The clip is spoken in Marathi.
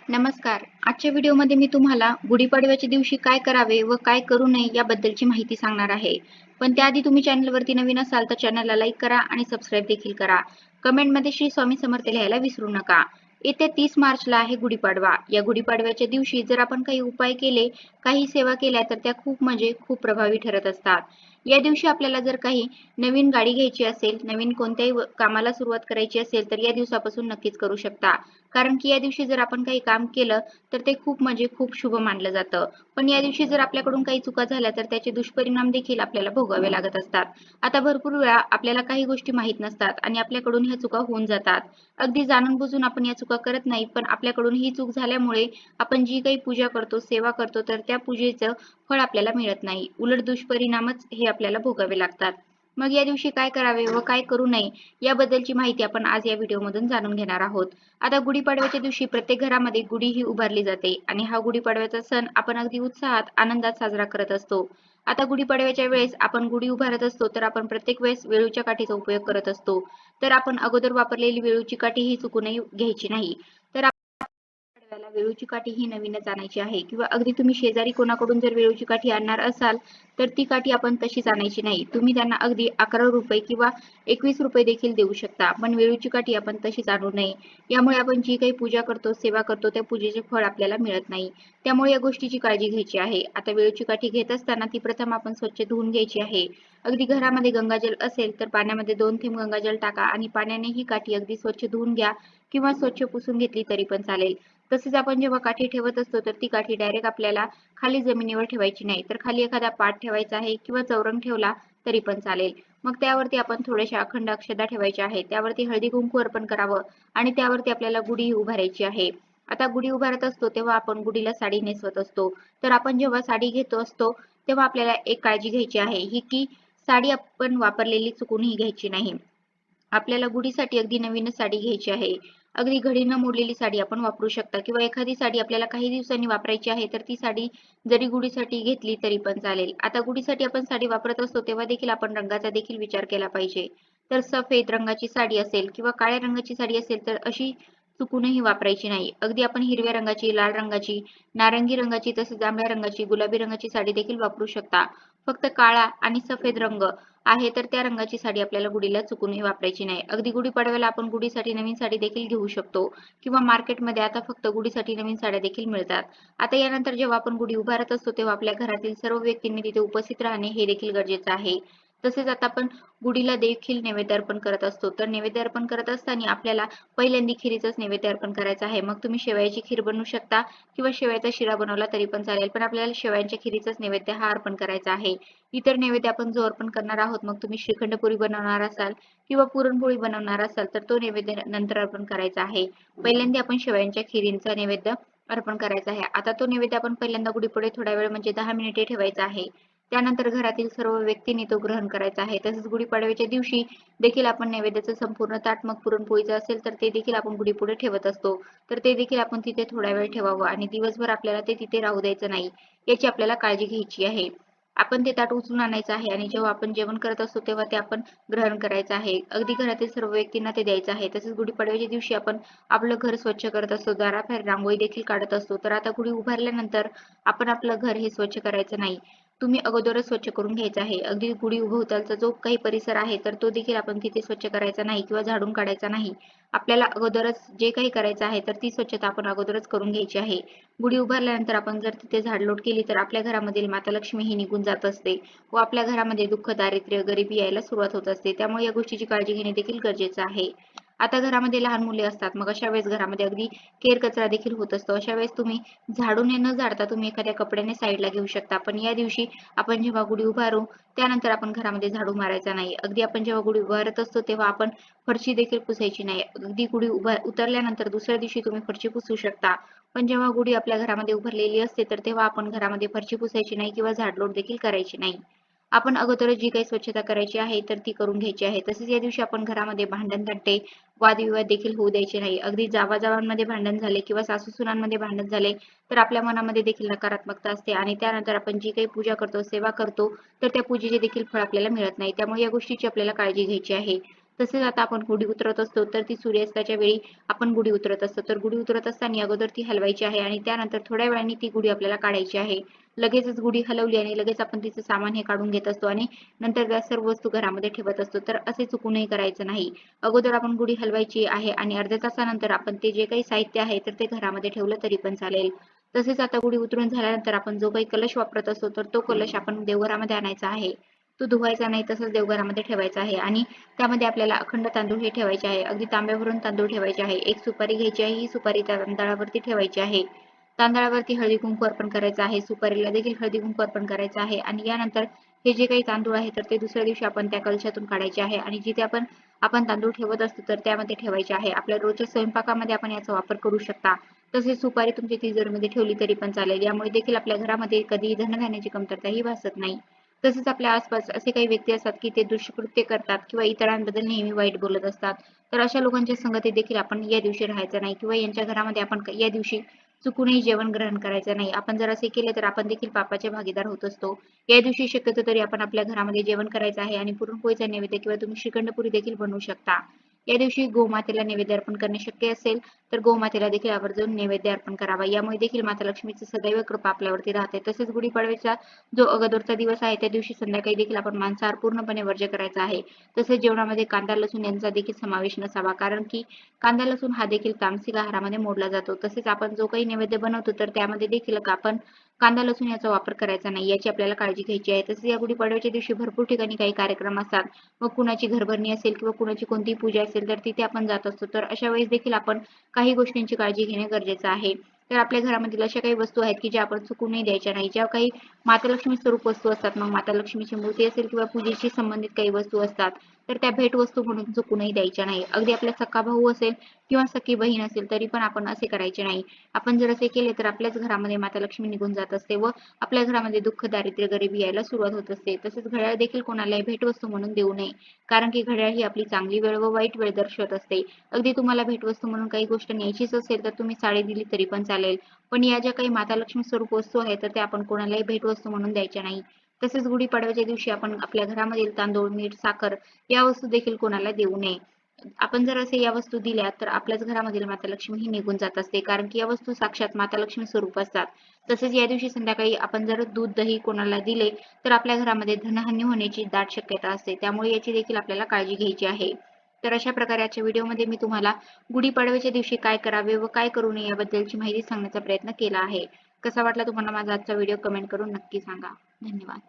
नमस्कार. आजच्या व्हिडिओमध्ये मी तुम्हाला गुढीपाडव्याच्या दिवशी काय करावे व काय करू नये याबद्दलची माहिती सांगणार आहे. पण त्याआधी तुम्ही चॅनलवरती नवीन असाल तर चॅनलला लाईक करा आणि सबस्क्राईब देखील करा. कमेंटमध्ये श्री स्वामी समर्थ लिहायला विसरू नका. येत्या 30 मार्चला आहे गुढीपाडवा. या गुढीपाडव्याच्या दिवशी जर आपण काही उपाय केले, काही सेवा केल्या तर त्या खूप प्रभावी ठरत असतात. या दिवशी आपल्याला जर काही नवीन गाडी घ्यायची असेल, नवीन कोणत्याही कामाला सुरुवात करायची असेल तर या दिवसापासून नक्कीच करू शकता. कारण की या दिवशी जर आपण काही काम केलं तर ते खूप शुभ मानलं जातं. पण या दिवशी जर आपल्याकडून काही चुका झाल्या तर त्याचे दुष्परिणाम देखील आपल्याला भोगावे लागत असतात. आता भरपूर वेळा आपल्याला काही गोष्टी माहीत नसतात आणि आपल्याकडून ह्या चुका होऊन जातात. अगदी जाणून बुजून आपण या चुका करत नाही, पण आपल्याकडून ही चूक झाल्यामुळे आपण जी काही पूजा करतो, सेवा करतो तर त्या पूजेचं फळ आपल्याला मिळत नाही. उलट दुष्परिणामच हे आपल्याला भोगावे लागतात. मग या दिवशी काय करावे व काय करू नये याबद्दलची माहिती आपण आज या व्हिडिओमधून जाणून घेणार आहोत. आता गुढीपाडव्याच्या दिवशी प्रत्येक घरामध्ये गुढी ही उभारली जाते आणि हा गुढीपाडव्याचा सण आपण अगदी उत्साहात, आनंदात साजरा करत असतो. आता गुढीपाडव्याच्या वेळेस आपण गुढी उभारत असतो तर आपण प्रत्येक वेळेस वेळूच्या काठीचा उपयोग करत असतो. तर आपण अगोदर वापरलेली वेळूची काठी ही चुकूनही घ्यायची नाही. तर पाडव्याला वेळूची काठी ही नवीनच आणायची आहे किंवा अगदी तुम्ही शेजारी कोणाकडून जर वेळूची काठी आणणार असाल तर ती काठी आपण तशीच आणायची नाही. तुम्ही त्यांना अगदी 11 रुपये किंवा 21 रुपये देखील देऊ शकता. पण वेळूची काठी आपण तशीच आणू नये. यामुळे आपण जी काही पूजा करतो, सेवा करतो त्या पूजेचे फळ आपल्याला मिळत नाही. त्यामुळे या गोष्टीची काळजी घ्यायची आहे. आता वेळूची काठी घेत असताना ती प्रथम आपण स्वच्छ धुवून घ्यायची आहे. अगदी घरामध्ये गंगाजल असेल तर पाण्यामध्ये 2 थेंब गंगाजल टाका आणि पाण्याने ही काठी अगदी स्वच्छ धुवून घ्या किंवा स्वच्छ पुसून घेतली तरी पण चालेल. तसेच आपण जेव्हा काठी ठेवत असतो तर ती काठी डायरेक्ट आपल्याला खाली जमिनीवर ठेवायची नाही, तर खाली एखादा पाट ठेवायचा आहे किंवा चौरंग ठेवला तरी पण चालेल. मग त्यावरती आपण थोड्याशा अखंड अक्षता ठेवायच्या आहेत. त्यावरती हळदी कुंकू अर्पण करावं आणि त्यावरती आपल्याला गुढी उभारायची आहे. आता गुढी उभारत असतो तेव्हा आपण गुढीला साडी नेसवत असतो. तर आपण जेव्हा साडी घेतो असतो तेव्हा आपल्याला एक काळजी घ्यायची आहे ही की साडी आपण वापरलेली चुकूनही घ्यायची नाही. आपल्याला गुढीसाठी अगदी नवीनच साडी घ्यायची आहे. अगदी घडी न मोडलेली साडी आपण वापरू शकता किंवा एखादी साडी आपल्याला काही दिवसांनी वापरायची आहे तर ती साडी जरी गुढीसाठी घेतली तरी पण चालेल. आता गुढीसाठी आपण साडी वापरत असतो तेव्हा देखील आपण रंगाचा देखील विचार केला पाहिजे. तर सफेद रंगाची साडी असेल किंवा काळ्या रंगाची साडी असेल तर अशी चुकूनही वापरायची नाही. अगदी आपण हिरव्या रंगाची, लाल रंगाची, नारंगी रंगाची तसेच जांभळ्या रंगाची, गुलाबी रंगाची साडी देखील वापरू शकता. फक्त काळा आणि सफेद रंग आहे तर त्या रंगाची साडी आपल्याला गुढीला चुकूनही वापरायची नाही. अगदी गुढीपाडव्याला आपण गुढीसाठी नवीन साडी देखील घेऊ शकतो किंवा मार्केटमध्ये आता फक्त गुढीसाठी नवीन साड्या देखील मिळतात. आता यानंतर जेव्हा आपण गुढी उभारत असतो तेव्हा आपल्या घरातील सर्व व्यक्तींनी तिथे उपस्थित राहणे हे देखील गरजेचं आहे. तसेच आता आपण गुढीला देखील नैवेद्य अर्पण करत असतो. तर नैवेद्य अर्पण करत असताना आपल्याला पहिल्यांदा खिरीचंच नैवेद्य अर्पण करायचं आहे. मग तुम्ही शेवयाची खीर बनवू शकता किंवा शेवयाचा शिरा बनवला तरी पण चालेल. पण आपल्याला शेवयांच्या खिरीचाच नैवेद्य हा अर्पण करायचा आहे. इतर नैवेद्य आपण जो अर्पण करणार आहोत, मग तुम्ही श्रीखंड पुरी बनवणार असाल किंवा पुरणपोळी बनवणार असाल तर तो नैवेद्य नंतर अर्पण करायचा आहे. पहिल्यांदा आपण शेवयांच्या खिरींचा नैवेद्य अर्पण करायचा आहे. आता तो नैवेद्य आपण पहिल्यांदा गुढीपुढे थोडा वेळ म्हणजे 10 मिनिटे ठेवायचा आहे. त्यानंतर घरातील सर्व व्यक्तींनी तो ग्रहण करायचा आहे. तसेच गुढीपाडव्याच्या दिवशी देखील आपण नैवेद्याचं संपूर्ण ताट मग पुरणपोळीचं असेल तर ते देखील आपण गुढीपुढे ठेवत असतो. तर ते देखील आपण तिथे थोडा वेळ ठेवावं आणि दिवसभर आपल्याला ते तिथे राहू द्यायचं नाही. याची आपल्याला काळजी घ्यायची आहे. आपण ते ताट उचलून आणायचं आहे आणि जेव्हा आपण जेवण करत असतो तेव्हा ते आपण ग्रहण करायचं आहे. अगदी घरातील सर्व व्यक्तींना ते द्यायचं आहे. तसेच गुढीपाडव्याच्या दिवशी आपण आपलं घर स्वच्छ करत असतो, दाराबाहेर रांगोळी देखील काढत असतो. तर आता गुढी उभारल्यानंतर आपण आपलं घर हे स्वच्छ करायचं नाही. तुम्ही अगोदरच स्वच्छ करून घ्यायचं आहे. अगदी गुढी उभवतालचा जो काही परिसर आहे तर तो देखील आपण तिथे स्वच्छ करायचा नाही किंवा झाडून काढायचा नाही. आपल्याला अगोदरच जे काही करायचं आहे तर ती स्वच्छता आपण अगोदरच करून घ्यायची आहे. गुढी उभारल्यानंतर आपण जर तिथे झाडलोट केली तर आपल्या घरामधील माता लक्ष्मी ही निघून जात असते व आपल्या घरामध्ये दुःख, दारिद्र्य, गरिबी यायला सुरुवात होत असते. त्यामुळे या गोष्टीची काळजी घेणे देखील गरजेचं आहे. आता घरामध्ये लहान मुले असतात, मग अशा वेळेस घरामध्ये अगदी केर कचरा देखील होत असतो. अशा वेळेस तुम्ही झाडूने न झाडता तुम्ही एखाद्या कपड्याने साईडला घेऊ शकता. पण या दिवशी आपण जेव्हा गुढी उभारू त्यानंतर आपण घरामध्ये झाडू मारायचा नाही. अगदी आपण जेव्हा गुढी उभारत असतो तेव्हा आपण फरशी देखील पुसायची नाही. अगदी गुढी उतरल्यानंतर दुसऱ्या दिवशी तुम्ही फरशी पुसू शकता. पण जेव्हा गुढी आपल्या घरामध्ये उभारलेली असते तर तेव्हा आपण घरामध्ये फरशी पुसायची नाही किंवा झाडलोट देखील करायची नाही. आपण अगोदरच जी काही स्वच्छता करायची आहे तर ती करून घ्यायची आहे. तसेच या दिवशी आपण घरामध्ये भांडण-तंटे, वादविवाद देखील होऊ द्यायचे नाही. अगदी जावा-जावांमध्ये भांडण झाले किंवा सासू-सुनांमध्ये भांडण झाले तर आपल्या मनामध्ये देखील नकारात्मकता असते आणि त्यानंतर आपण जी काही पूजा करतो, सेवा करतो तर त्या पूजेचे देखील फळ आपल्याला मिळत नाही. त्यामुळे या गोष्टीची आपल्याला काळजी घ्यायची आहे. तसेच आता आपण गुढी उतरवत असतो तर ती सूर्यास्ताच्या वेळी आपण गुढी उतरत असतो. तर गुढी उतरत असताना अगोदर ती हलवायची आहे आणि त्यानंतर थोड्या वेळाने ती गुढी आपल्याला काढायची आहे. लगेचच गुढी हलवली आणि लगेच आपण तिचं सामान हे काढून घेत असतो आणि नंतर त्या सर्व वस्तू घरामध्ये ठेवत असतो. तर असे चुकूनही करायचं नाही. अगोदर आपण गुढी हलवायची आहे आणि अर्ध्या तासानंतर आपण ते जे काही साहित्य आहे तर ते घरामध्ये ठेवलं तरी पण चालेल. तसेच आता गुढी उतरून झाल्यानंतर आपण जो काही कलश वापरत असतो तर तो कलश आपण देवघरामध्ये आणायचा आहे. तो धुवायचा नाही, तसंच देवघरामध्ये ठेवायचा आहे आणि त्यामध्ये आपल्याला अखंड तांदूळ हे ठेवायचे आहे. अगदी तांब्यावरून तांदूळ ठेवायचे आहे. एक सुपारी घ्यायची आहे. ही सुपारी त्या तांदळावरती ठेवायची आहे. तांदळावरती हळदी कुंकू अर्पण करायचं आहे. सुपारीला देखील हळदी कुंकू अर्पण करायचं आहे आणि यानंतर हे जे काही तांदूळ आहे तर ते दुसऱ्या दिवशी आपण त्या कलशातून काढायचे आहे आणि जिथे आपण तांदूळ ठेवत असतो तर त्यामध्ये ठेवायचे आहे. आपल्या रोजच्या स्वयंपाकामध्ये आपण याचा वापर करू शकता. तसेच सुपारी तुमच्या तिजोरीमध्ये ठेवली तरी पण चालेल. यामुळे देखील आपल्या घरामध्ये कधीही धनधान्याची कमतरताही भासत नाही. तसेच आपल्या आसपास असे काही व्यक्ती असतात की ते दुष्कृत्य करतात किंवा इतरांबद्दल नेहमी वाईट बोलत असतात. तर अशा लोकांच्या संगतीत देखील आपण या दिवशी राहायचं नाही किंवा यांच्या घरामध्ये आपण या दिवशी चुकूनही जेवण ग्रहण करायचं नाही. आपण जर असे केले तर आपण देखील पापाचे भागीदार होत असतो. या दिवशी शक्यतो तरी आपण आपल्या घरामध्ये जेवण करायचं आहे आणि पुरणपोळीचा नैवेद्य किंवा तुम्ही श्रीखंडपुरी देखील बनवू शकता. या दिवशी गोमातेला नैवेद्य अर्पण करणे शक्य असेल तर गोमातेला देखील आवर्जून नैवेद्य अर्पण करावा. यामुळे देखील माता लक्ष्मीची सदैव कृपा आपल्यावरती राहते. तसेच गुढीपाडव्याचा जो अगोदरचा दिवस आहे त्या दिवशी संध्याकाळी देखील आपण मांसाहार पूर्णपणे वर्ज्य करायचा आहे. तसेच जेवणामध्ये कांदा लसूण यांचा देखील समावेश नसावा, कारण की कांदा लसूण हा देखील तामसिक आहारामध्ये मोडला जातो. तसेच आपण जो काही नैवेद्य बनवतो तर त्यामध्ये देखील आपण कांदा लसूण याचा वापर करायचा नाही, याची आपल्याला काळजी घ्यायची आहे. तसेच या गुढीपाडव्याच्या दिवशी भरपूर ठिकाणी काही कार्यक्रम असतात. मग कुणाची घरभरणी असेल किंवा कुणाची कोणतीही पूजा असेल तर तिथे आपण जात असतो. तर अशा वेळेस देखील आपण काही गोष्टींची काळजी घेणे गरजेचं आहे. तर आपल्या घरामधील अशा काही वस्तू आहेत की ज्या आपण चुकूनही द्यायच्या नाही. ज्या काही माता लक्ष्मी स्वरूप वस्तू असतात, मग माता लक्ष्मीची मूर्ती असेल किंवा पूजेशी संबंधित काही वस्तू असतात तर त्या भेटवस्तू म्हणून चुकूनही द्यायच्या नाही. अगदी आपला सख्खा भाऊ असेल किंवा सख्खी बहीण असेल तरी पण आपण असे करायचे नाही. आपण जर असे केले तर आपल्याच घरामध्ये माता लक्ष्मी निघून जात असते व आपल्या घरामध्ये दुःख, दारिद्र्य, गरिबी यायला सुरुवात होत असते. तसेच घड्याळ देखील कोणालाही भेटवस्तू म्हणून देऊ नये, कारण की घड्याळ ही आपली चांगली वेळ व वाईट वेळ दर्शवत असते. अगदी तुम्हाला भेटवस्तू म्हणून काही गोष्ट न्यायचीच असेल तर तुम्ही साडी दिली तरी पण चालेल, पण या ज्या काही माता लक्ष्मी स्वरूप वस्तू आहेत तर त्या आपण कोणालाही भेटवस्तू म्हणून द्यायच्या नाही. तसेच गुढीपाडव्याच्या दिवशी आपण आपल्या घरामधील तांदूळ, मीठ, साखर या वस्तू देखील कोणाला देऊ नये. आपण जर असे या वस्तू दिल्या तर आपल्याच घरामधील माता लक्ष्मी ही निघून जात असते, कारण की या वस्तू साक्षात माता लक्ष्मी स्वरूप असतात. तसेच या दिवशी संध्याकाळी आपण जर दूध, दही कोणाला दिले तर आपल्या घरामध्ये धनहानी होण्याची दाट शक्यता असते. त्यामुळे याची देखील आपल्याला काळजी घ्यायची आहे. तर अशा प्रकारे आजच्या व्हिडिओमध्ये मी तुम्हाला गुढीपाडव्याच्या दिवशी काय करावे व काय करू नये याबद्दलची माहिती सांगण्याचा प्रयत्न केला आहे. कसा वाटला तुम्हाला माझा आजचा व्हिडिओ कमेंट करून नक्की सांगा. धन्यवाद.